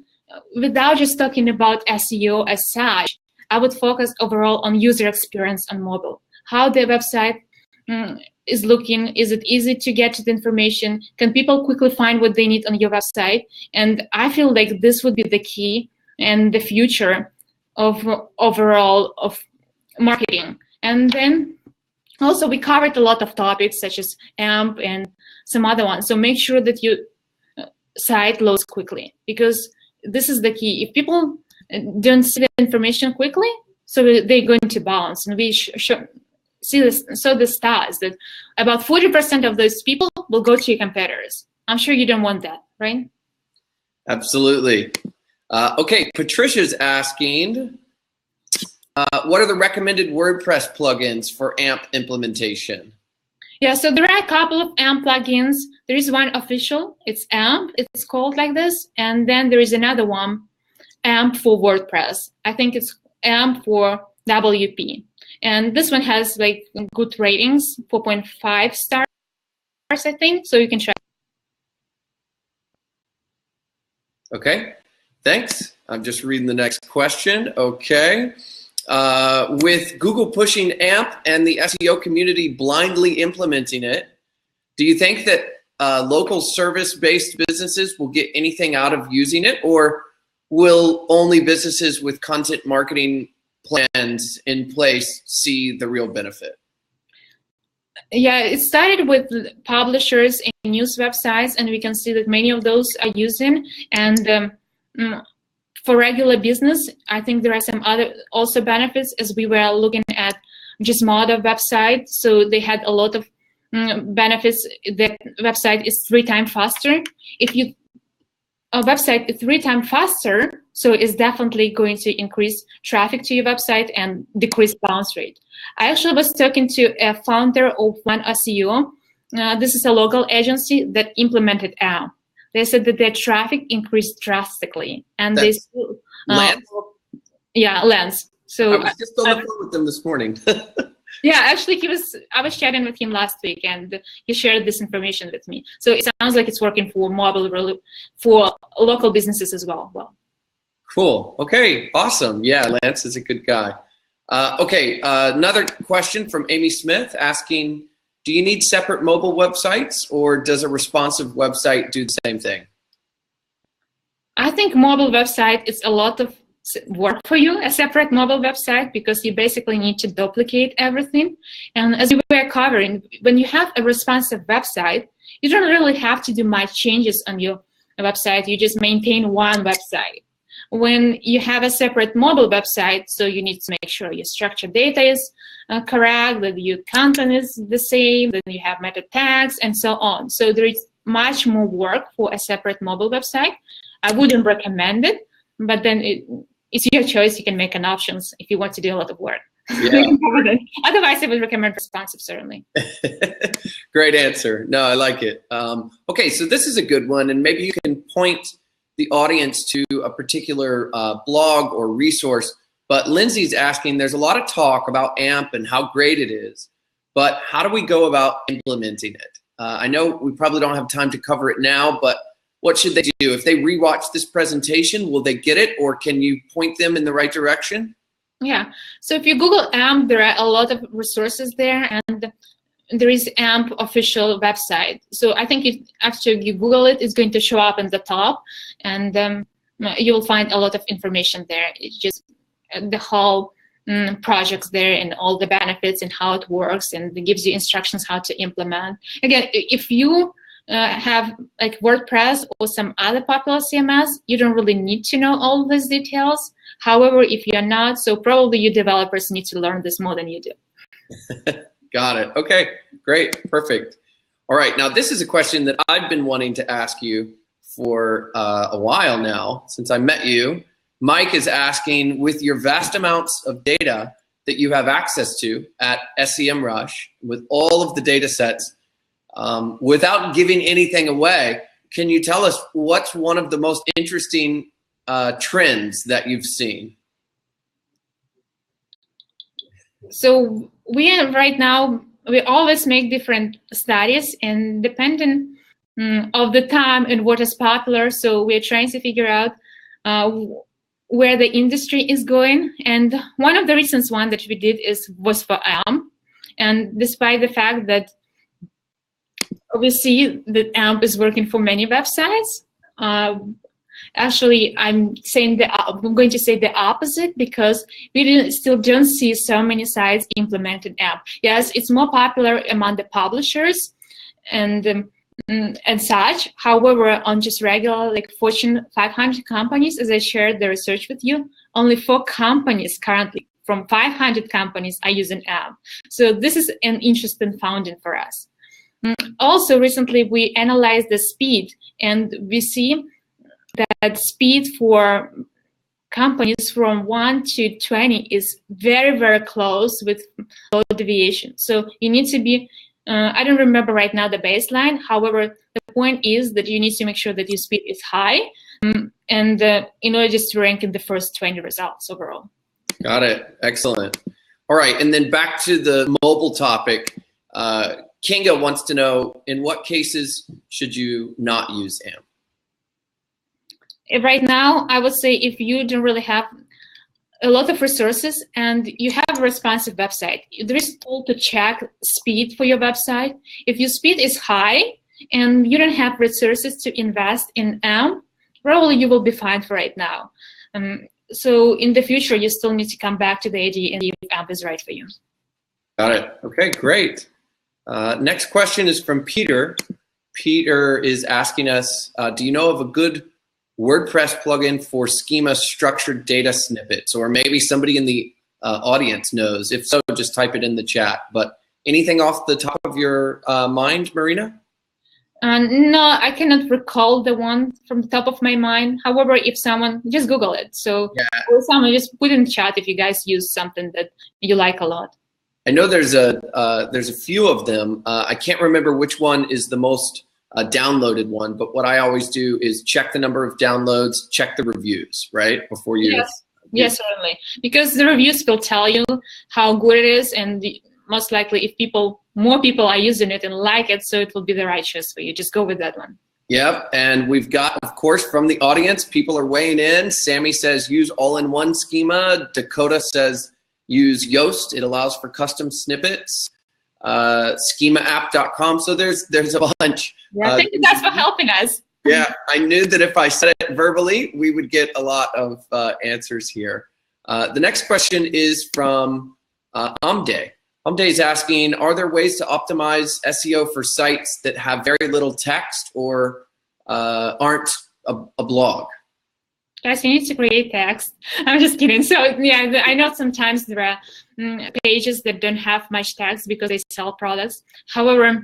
[SPEAKER 2] without just talking about SEO as such, I would focus overall on user experience on mobile. How the website is looking, is it easy to get to the information? Can people quickly find what they need on your website? And I feel like this would be the key and the future of overall of marketing. And then also we covered a lot of topics such as AMP and some other ones. So make sure that your site loads quickly, because this is the key. If people don't see the information quickly, so they're going to bounce. And we see this, so the stats that about 40% of those people will go to your competitors. I'm sure you don't want that, right?
[SPEAKER 1] Absolutely. Okay, Patricia's asking, what are the recommended WordPress plugins for AMP implementation?
[SPEAKER 2] Yeah, so there are a couple of AMP plugins. There is one official, it's AMP, it's called like this. And then there is another one, AMP for WordPress. I think it's AMP for WP. And this one has like good ratings, 4.5 stars, I think, so you can check.
[SPEAKER 1] Okay, thanks. I'm just reading the next question. Okay. With Google pushing AMP and the SEO community blindly implementing it, do you think that local service-based businesses will get anything out of using it, or will only businesses with content marketing plans in place see the real benefit?
[SPEAKER 2] Yeah, it started with publishers and news websites, and we can see that many of those are using. And for regular business, I think there are some other also benefits, as we were looking at Gizmodo website. So they had a lot of benefits. The website is 3 times faster. If a website is 3 times faster, so it's definitely going to increase traffic to your website and decrease bounce rate. I actually was talking to a founder of One SEO. This is a local agency that implemented AMP. They said that their traffic increased drastically, and they still,
[SPEAKER 1] Lance?
[SPEAKER 2] Yeah, Lance. So
[SPEAKER 1] I was just on the phone with them this morning.
[SPEAKER 2] Yeah, actually, I was chatting with him last week, and he shared this information with me. So it sounds like it's working for mobile, for local businesses as well.
[SPEAKER 1] Cool. Okay. Awesome. Yeah, Lance is a good guy. Okay. Another question from Amy Smith asking, do you need separate mobile websites, or does a responsive website do the same thing?
[SPEAKER 2] I think mobile website is a lot of work for you, a separate mobile website, because you basically need to duplicate everything. And as we were covering, when you have a responsive website, you don't really have to do much changes on your website. You just maintain one website. When you have a separate mobile website, so you need to make sure your structured data is correct, that your content is the same, that you have meta tags, and so on. So there is much more work for a separate mobile website. I wouldn't recommend it, but then it's your choice. You can make an options if you want to do a lot of work.
[SPEAKER 1] Yeah.
[SPEAKER 2] Otherwise, I would recommend responsive, certainly.
[SPEAKER 1] Great answer. No, I like it. Okay, so this is a good one, and maybe you can point the audience to a particular blog or resource. But Lindsay's asking, there's a lot of talk about AMP and how great it is, but how do we go about implementing it? I know we probably don't have time to cover it now, but what should they do? If they rewatch this presentation, will they get it, or can you point them in the right direction?
[SPEAKER 2] Yeah, so if you Google AMP, there are a lot of resources there, and there is AMP official website. So I think if after you Google it, it's going to show up in the top, and you will find a lot of information there. It's just the whole projects there and all the benefits and how it works, and it gives you instructions how to implement. Again, if you have like WordPress or some other popular CMS, you don't really need to know all these details. However, if you're not, so probably you developers need to learn this more than you do.
[SPEAKER 1] Got it. Okay, great, perfect. All right, now this is a question that I've been wanting to ask you for a while now, since I met you. Mike is asking, with your vast amounts of data that you have access to at SEMrush, with all of the data sets, without giving anything away, can you tell us what's one of the most interesting trends that you've seen?
[SPEAKER 2] So right now, we always make different studies, and depending of the time and what is popular. So we're trying to figure out where the industry is going. And one of the recent one that we did was for AMP. And despite the fact that we see that AMP is working for many websites, actually, I'm going to say the opposite, because we still don't see so many sites implementing AMP. Yes, it's more popular among the publishers and such. However, on just regular like Fortune 500 companies, as I shared the research with you, only 4 companies currently from 500 companies are using AMP. So this is an interesting finding for us. Also, recently we analyzed the speed, and we see that speed for companies from 1 to 20 is very, very close with low deviation. So you need to be, I don't remember right now the baseline. However, the point is that you need to make sure that your speed is high and in order just to rank in the first 20 results overall.
[SPEAKER 1] Got it. Excellent. All right. And then back to the mobile topic. Kinga wants to know, in what cases should you not use AMP?
[SPEAKER 2] Right now, I would say if you don't really have a lot of resources and you have a responsive website, there is a tool to check speed for your website. If your speed is high and you don't have resources to invest in AMP, probably you will be fine for right now. So in the future, you still need to come back to the idea and see if AMP is right for you.
[SPEAKER 1] Got it. Okay, great. Next question is from Peter. Peter is asking us, do you know of a good WordPress plugin for schema structured data snippets? Or maybe somebody in the audience knows. If so, just type it in the chat. But anything off the top of your mind, Marina?
[SPEAKER 2] No, I cannot recall the one from the top of my mind. However, if someone, just Google it. So yeah. Or someone just put in the chat if you guys use something that you like a lot.
[SPEAKER 1] I know there's a few of them. I can't remember which one is the most downloaded one, but what I always do is check the number of downloads, check the reviews, right? Before you.
[SPEAKER 2] Yes, certainly. Because the reviews will tell you how good it is, and most likely if more people are using it and like it, so it will be the right choice for you. Just go with that one.
[SPEAKER 1] Yep, and we've got, of course, from the audience, people are weighing in. Sammy says use all-in-one schema. Dakota says use Yoast. It allows for custom snippets. Schemaapp.com. So there's a bunch.
[SPEAKER 2] Yeah, thank you guys for helping us.
[SPEAKER 1] Yeah, I knew that if I said it verbally, we would get a lot of answers here. The next question is from Amde. Amde is asking, are there ways to optimize SEO for sites that have very little text or aren't a blog?
[SPEAKER 2] Guys, you need to create text. I'm just kidding. So yeah, I know sometimes there are pages that don't have much text because they sell products. However,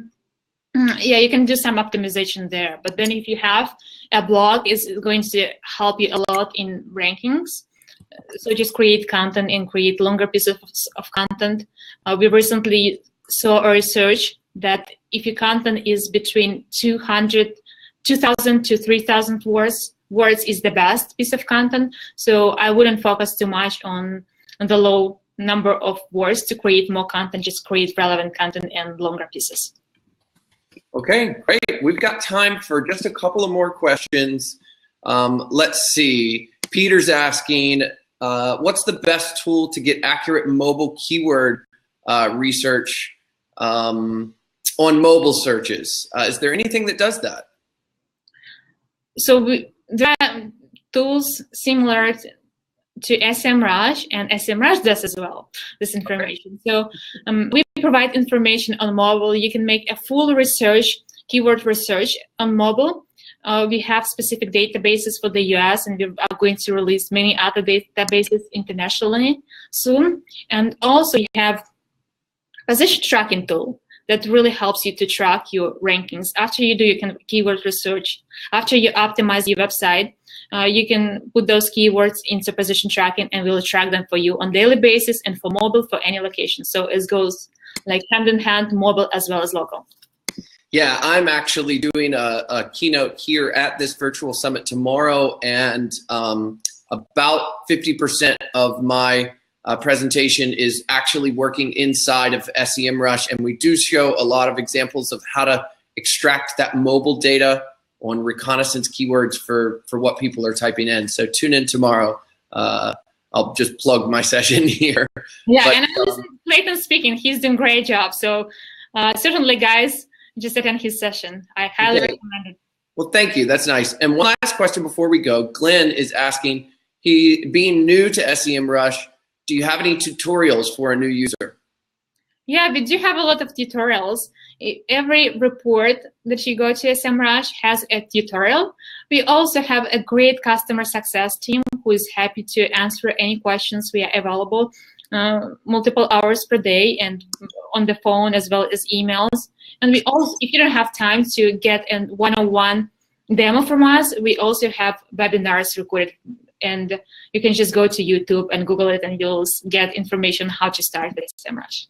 [SPEAKER 2] yeah, you can do some optimization there. But then if you have a blog, it's going to help you a lot in rankings. So just create content and create longer pieces of content. We recently saw a research that if your content is between 2,000 to 3,000 words is the best piece of content. So I wouldn't focus too much on the low number of words to create more content. Just create relevant content and longer pieces.
[SPEAKER 1] Okay, great. We've got time for just a couple of more questions. Let's see. Peter's asking, what's the best tool to get accurate mobile keyword research on mobile searches? Is there anything that does that?
[SPEAKER 2] So there are tools similar to SEMrush, and SEMrush does as well this information. So we provide information on mobile. You can make a full research, keyword research on mobile. We have specific databases for the US, and we are going to release many other databases internationally soon. And also you have position tracking tool that really helps you to track your rankings. After you do your keyword research, after you optimize your website, you can put those keywords into position tracking and we'll track them for you on daily basis and for mobile for any location. So it goes like hand in hand, mobile as well as local.
[SPEAKER 1] Yeah, I'm actually doing a keynote here at this virtual summit tomorrow, and about 50% of my presentation is actually working inside of SEMrush, and we do show a lot of examples of how to extract that mobile data on reconnaissance keywords for what people are typing in. So tune in tomorrow. I'll just plug my session here.
[SPEAKER 2] Yeah, but, and I listen to Clayton speaking. He's doing a great job. So certainly, guys, just attend his session. I highly recommend it.
[SPEAKER 1] Well, thank you. That's nice. And one last question before we go. Glenn is asking, he being new to SEMrush, do you have any tutorials for a new user?
[SPEAKER 2] Yeah, we do have a lot of tutorials. Every report that you go to SEMrush has a tutorial. We also have a great customer success team who is happy to answer any questions. We are available multiple hours per day and on the phone as well as emails. And we also, if you don't have time to get a one-on-one demo from us, we also have webinars recorded. And you can just go to YouTube and Google it, and you'll get information how to start with SEMrush.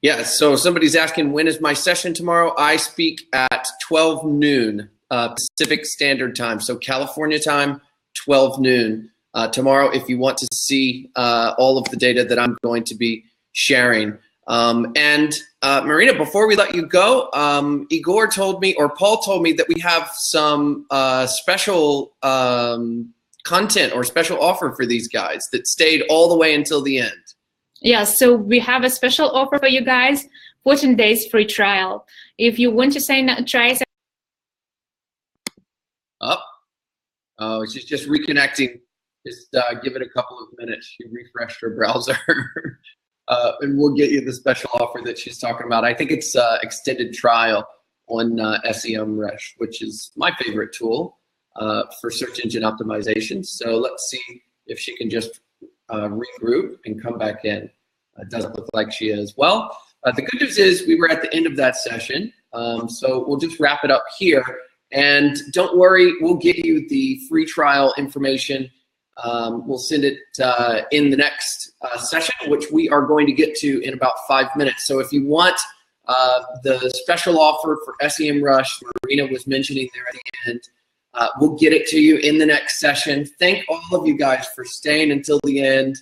[SPEAKER 1] Yeah, so somebody's asking, when is my session tomorrow? I speak at 12 noon Pacific Standard Time. So California time, 12 noon tomorrow, if you want to see all of the data that I'm going to be sharing. Marina, before we let you go, Igor told me, or Paul told me, that we have some special content or special offer for these guys that stayed all the way until the end.
[SPEAKER 2] Yeah, so we have a special offer for you guys, 14 days free trial. If you want to try.
[SPEAKER 1] Oh, she's just reconnecting. Just give it a couple of minutes. She refreshed her browser. And we'll get you the special offer that she's talking about. I think it's extended trial on SEMrush, which is my favorite tool for search engine optimization. So let's see if she can just regroup and come back in. It doesn't look like she is. Well, the good news is we were at the end of that session, so we'll just wrap it up here. And don't worry, we'll give you the free trial information. We'll send it in the next session, which we are going to get to in about 5 minutes. So if you want the special offer for SEMrush, Marina was mentioning there at the end, we'll get it to you in the next session. Thank all of you guys for staying until the end.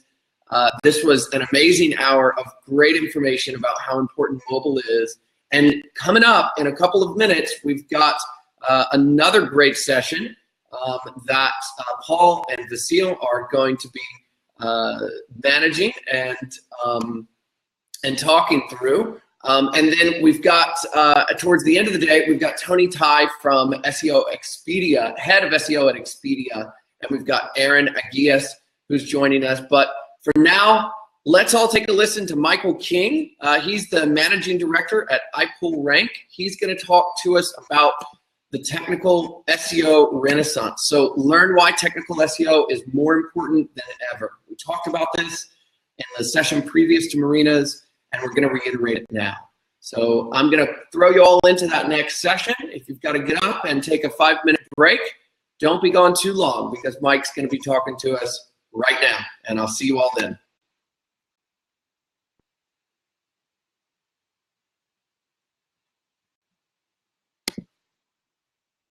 [SPEAKER 1] This was an amazing hour of great information about how important mobile is. And coming up in a couple of minutes, we've got another great session that Paul and Vasil are going to be managing and talking through. And then we've got, towards the end of the day, we've got Tony Tai from SEO Expedia, head of SEO at Expedia, and we've got Aaron Aguias who's joining us. But for now, let's all take a listen to Michael King. He's the managing director at iPullRank. He's going to talk to us about the technical SEO renaissance. So learn why technical SEO is more important than ever. We talked about this in the session previous to Marina's, and we're going to reiterate it now. So I'm going to throw you all into that next session. If you've got to get up and take a 5-minute break, don't be gone too long, because Mike's going to be talking to us right now, and I'll see you all then.